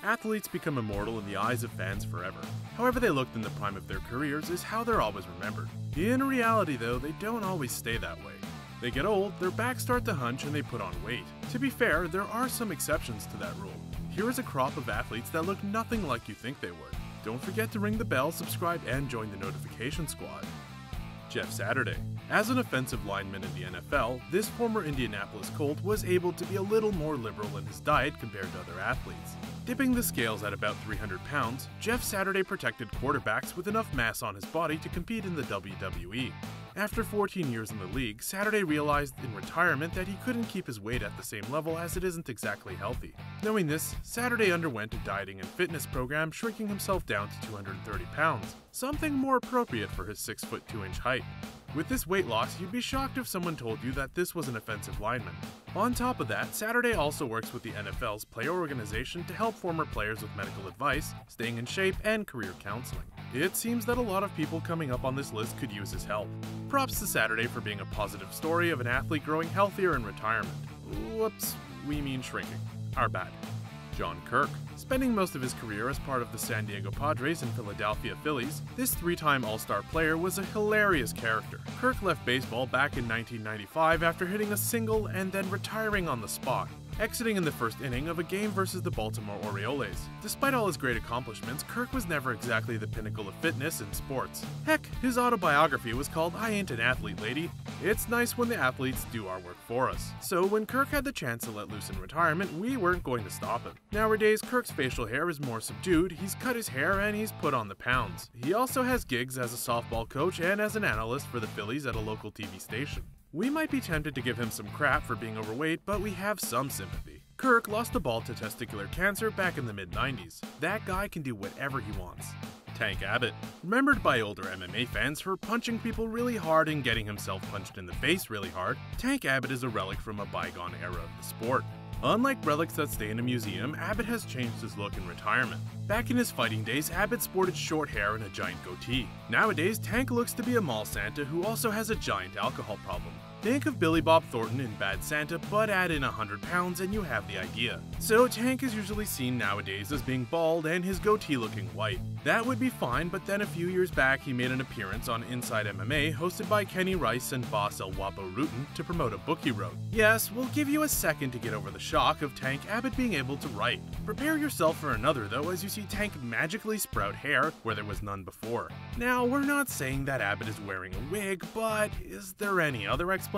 Athletes become immortal in the eyes of fans forever. However they looked in the prime of their careers is how they're always remembered. In reality though, they don't always stay that way. They get old, their backs start to hunch, and they put on weight. To be fair, there are some exceptions to that rule. Here is a crop of athletes that look nothing like you think they would. Don't forget to ring the bell, subscribe, and join the notification squad. Jeff Saturday. As an offensive lineman in the NFL, this former Indianapolis Colt was able to be a little more liberal in his diet compared to other athletes. Dipping the scales at about 300 pounds, Jeff Saturday protected quarterbacks with enough mass on his body to compete in the WWE. After 14 years in the league, Saturday realized in retirement that he couldn't keep his weight at the same level as it isn't exactly healthy. Knowing this, Saturday underwent a dieting and fitness program, shrinking himself down to 230 pounds, something more appropriate for his 6'2" height. With this weight loss, you'd be shocked if someone told you that this was an offensive lineman. On top of that, Saturday also works with the NFL's player organization to help former players with medical advice, staying in shape, and career counseling. It seems that a lot of people coming up on this list could use his help. Props to Saturday for being a positive story of an athlete growing healthier in retirement. Whoops, we mean shrinking. Our bad. John Kirk. Spending most of his career as part of the San Diego Padres and Philadelphia Phillies, this three-time All-Star player was a hilarious character. Kirk left baseball back in 1995 after hitting a single and then retiring on the spot, exiting in the first inning of a game versus the Baltimore Orioles. Despite all his great accomplishments, Kirk was never exactly the pinnacle of fitness in sports. Heck, his autobiography was called "I Ain't an Athlete, Lady." It's nice when the athletes do our work for us. So when Kirk had the chance to let loose in retirement, we weren't going to stop him. Nowadays, Kirk's facial hair is more subdued, he's cut his hair, and he's put on the pounds. He also has gigs as a softball coach and as an analyst for the Phillies at a local TV station. We might be tempted to give him some crap for being overweight, but we have some sympathy. Kirk lost the ball to testicular cancer back in the mid-90s. That guy can do whatever he wants. Tank Abbott. Remembered by older MMA fans for punching people really hard and getting himself punched in the face really hard, Tank Abbott is a relic from a bygone era of the sport. Unlike relics that stay in a museum, Abbott has changed his look in retirement. Back in his fighting days, Abbott sported short hair and a giant goatee. Nowadays, Tank looks to be a mall Santa who also has a giant alcohol problem. Think of Billy Bob Thornton in Bad Santa, but add in 100 pounds and you have the idea. So Tank is usually seen nowadays as being bald and his goatee looking white. That would be fine, but then a few years back he made an appearance on Inside MMA hosted by Kenny Rice and boss El Guapo Rutin to promote a book he wrote. Yes, we'll give you a second to get over the shock of Tank Abbott being able to write. Prepare yourself for another though as you see Tank magically sprout hair where there was none before. Now, we're not saying that Abbott is wearing a wig, but is there any other explanation?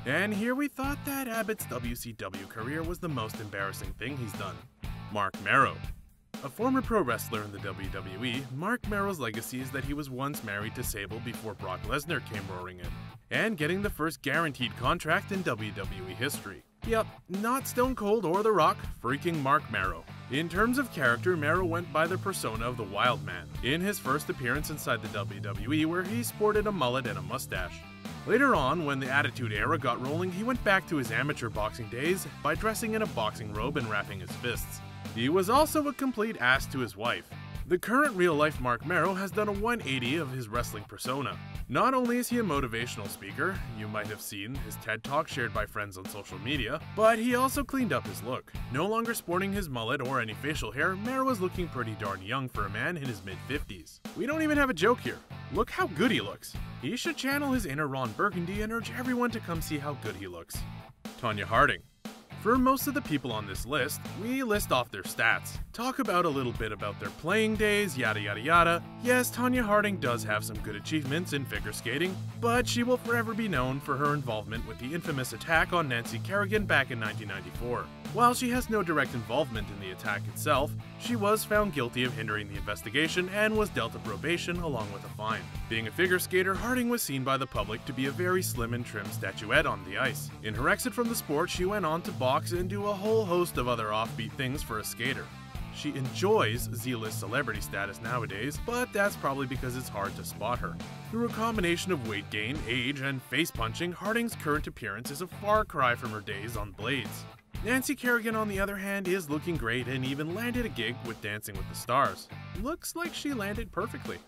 And here we thought that Abbott's WCW career was the most embarrassing thing he's done. Marc Mero. A former pro wrestler in the WWE, Marc Mero's legacy is that he was once married to Sable before Brock Lesnar came roaring in, and getting the first guaranteed contract in WWE history. Yep, not Stone Cold or The Rock, freaking Marc Mero. In terms of character, Mero went by the persona of the Wild Man, in his first appearance inside the WWE where he sported a mullet and a mustache. Later on, when the Attitude Era got rolling, he went back to his amateur boxing days by dressing in a boxing robe and wrapping his fists. He was also a complete ass to his wife. The current real-life Marc Mero has done a 180 of his wrestling persona. Not only is he a motivational speaker, you might have seen his TED Talk shared by friends on social media, but he also cleaned up his look. No longer sporting his mullet or any facial hair, Mero is looking pretty darn young for a man in his mid-50s. We don't even have a joke here. Look how good he looks. He should channel his inner Ron Burgundy and urge everyone to come see how good he looks. Tonya Harding. For most of the people on this list, we list off their stats, talk about a little bit about their playing days, yada yada yada. Yes, Tonya Harding does have some good achievements in figure skating, but she will forever be known for her involvement with the infamous attack on Nancy Kerrigan back in 1994. While she has no direct involvement in the attack itself, she was found guilty of hindering the investigation and was dealt a probation along with a fine. Being a figure skater, Harding was seen by the public to be a very slim and trim statuette on the ice. In her exit from the sport, she went on to box and do a whole host of other offbeat things for a skater. She enjoys Z-list celebrity status nowadays, but that's probably because it's hard to spot her. Through a combination of weight gain, age, and face punching, Harding's current appearance is a far cry from her days on Blades. Nancy Kerrigan, on the other hand, is looking great and even landed a gig with Dancing with the Stars. Looks like she landed perfectly.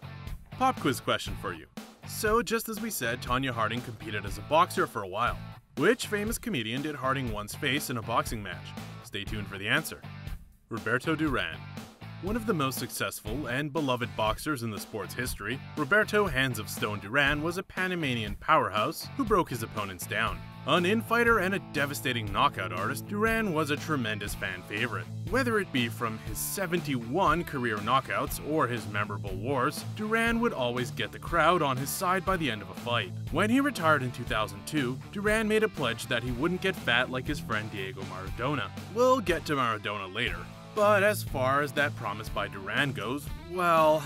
Pop quiz question for you. So, just as we said, Tonya Harding competed as a boxer for a while. Which famous comedian did Harding once face in a boxing match? Stay tuned for the answer. Roberto Duran. One of the most successful and beloved boxers in the sport's history, Roberto Hands of Stone Duran was a Panamanian powerhouse who broke his opponents down. An in-fighter and a devastating knockout artist, Duran was a tremendous fan favorite. Whether it be from his 71 career knockouts or his memorable wars, Duran would always get the crowd on his side by the end of a fight. When he retired in 2002, Duran made a pledge that he wouldn't get fat like his friend Diego Maradona. We'll get to Maradona later. But as far as that promise by Duran goes, well,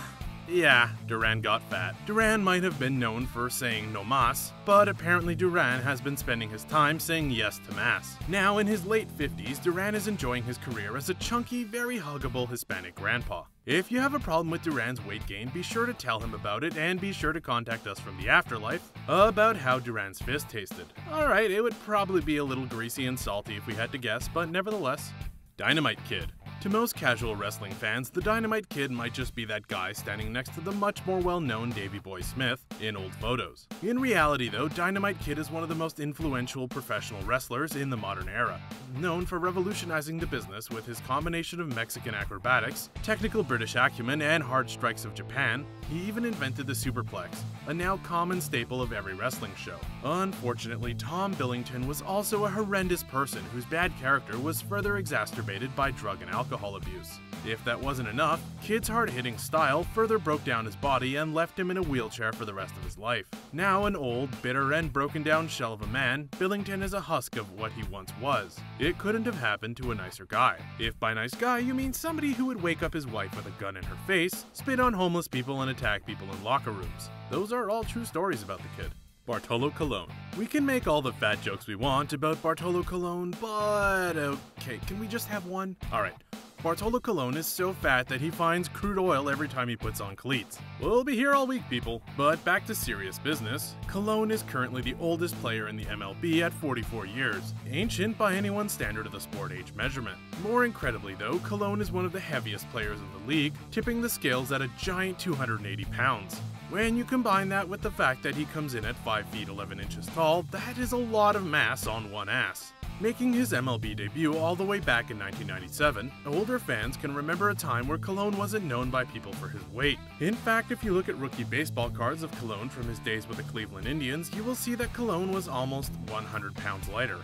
yeah, Duran got fat. Duran might have been known for saying no mas, but apparently Duran has been spending his time saying yes to mass. Now in his late 50s, Duran is enjoying his career as a chunky, very huggable Hispanic grandpa. If you have a problem with Duran's weight gain, be sure to tell him about it and be sure to contact us from the afterlife about how Duran's fist tasted. Alright, it would probably be a little greasy and salty if we had to guess, but nevertheless. Dynamite Kid. To most casual wrestling fans, the Dynamite Kid might just be that guy standing next to the much more well-known Davey Boy Smith in old photos. In reality though, Dynamite Kid is one of the most influential professional wrestlers in the modern era. Known for revolutionizing the business with his combination of Mexican acrobatics, technical British acumen, and hard strikes of Japan, he even invented the superplex, a now common staple of every wrestling show. Unfortunately, Tom Billington was also a horrendous person whose bad character was further exacerbated by drug and alcohol abuse. If that wasn't enough, Kid's hard-hitting style further broke down his body and left him in a wheelchair for the rest of his life. Now an old, bitter, and broken-down shell of a man, Billington is a husk of what he once was. It couldn't have happened to a nicer guy. If by nice guy you mean somebody who would wake up his wife with a gun in her face, spit on homeless people, and attack people in locker rooms. Those are all true stories about the kid. Bartolo Colon. We can make all the fat jokes we want about Bartolo Colon, but okay, can we just have one? Alright. Bartolo Colon is so fat that he finds crude oil every time he puts on cleats. We'll be here all week, people. But back to serious business. Colon is currently the oldest player in the MLB at 44 years. Ancient by anyone's standard of the sport age measurement. More incredibly though, Colon is one of the heaviest players in the league, tipping the scales at a giant 280 pounds. When you combine that with the fact that he comes in at 5 feet 11 inches tall, that is a lot of mass on one ass. Making his MLB debut all the way back in 1997, older fans can remember a time where Colon wasn't known by people for his weight. In fact, if you look at rookie baseball cards of Colon from his days with the Cleveland Indians, you will see that Colon was almost 100 pounds lighter.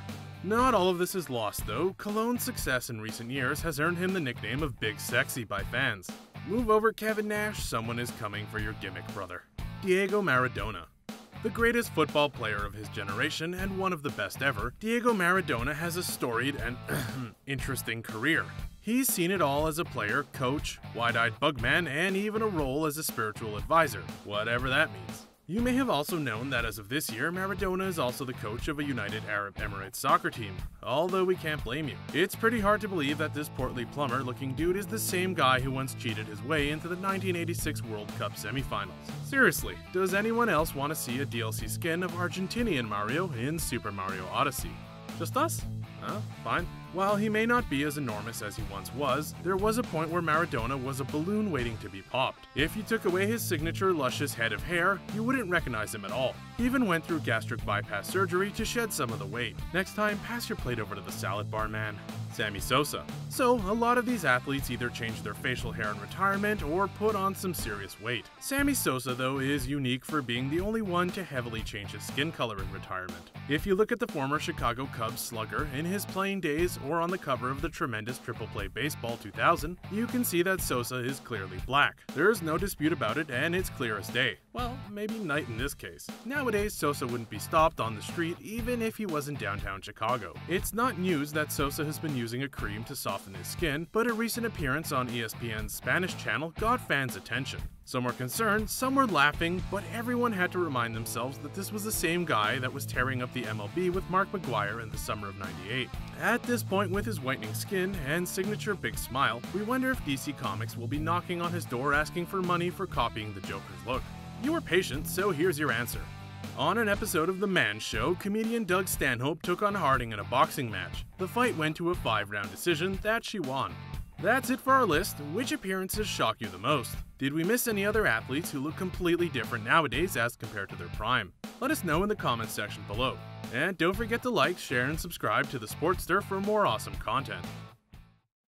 Not all of this is lost though. Colon's success in recent years has earned him the nickname of Big Sexy by fans. Move over, Kevin Nash, someone is coming for your gimmick, brother. Diego Maradona. The greatest football player of his generation and one of the best ever, Diego Maradona has a storied and interesting career. He's seen it all as a player, coach, wide-eyed bugman, and even a role as a spiritual advisor, whatever that means. You may have also known that as of this year, Maradona is also the coach of a United Arab Emirates soccer team, although we can't blame you. It's pretty hard to believe that this portly plumber-looking dude is the same guy who once cheated his way into the 1986 World Cup semifinals. Seriously, does anyone else want to see a DLC skin of Argentinian Mario in Super Mario Odyssey? Just us? Fine. While he may not be as enormous as he once was, there was a point where Maradona was a balloon waiting to be popped. If you took away his signature luscious head of hair, you wouldn't recognize him at all. He even went through gastric bypass surgery to shed some of the weight. Next time, pass your plate over to the salad bar man. Sammy Sosa. So, a lot of these athletes either change their facial hair in retirement or put on some serious weight. Sammy Sosa, though, is unique for being the only one to heavily change his skin color in retirement. If you look at the former Chicago Cubs slugger in his playing days or on the cover of the tremendous Triple Play Baseball 2000, you can see that Sosa is clearly black. There's no dispute about it, and it's clear as day. Well, maybe night in this case. Nowadays, Sosa wouldn't be stopped on the street even if he was in downtown Chicago. It's not news that Sosa has been using a cream to soften his skin, but a recent appearance on ESPN's Spanish channel got fans' attention. Some were concerned, some were laughing, but everyone had to remind themselves that this was the same guy that was tearing up the MLB with Marc Mero in the summer of '98. At this point, with his whitening skin and signature big smile, we wonder if DC Comics will be knocking on his door asking for money for copying the Joker's look. You were patient, so here's your answer. On an episode of The Man Show, comedian Doug Stanhope took on Harding in a boxing match. The fight went to a 5-round decision that she won. That's it for our list. Which appearances shock you the most? Did we miss any other athletes who look completely different nowadays as compared to their prime? Let us know in the comments section below. And don't forget to like, share, and subscribe to The Sportster for more awesome content.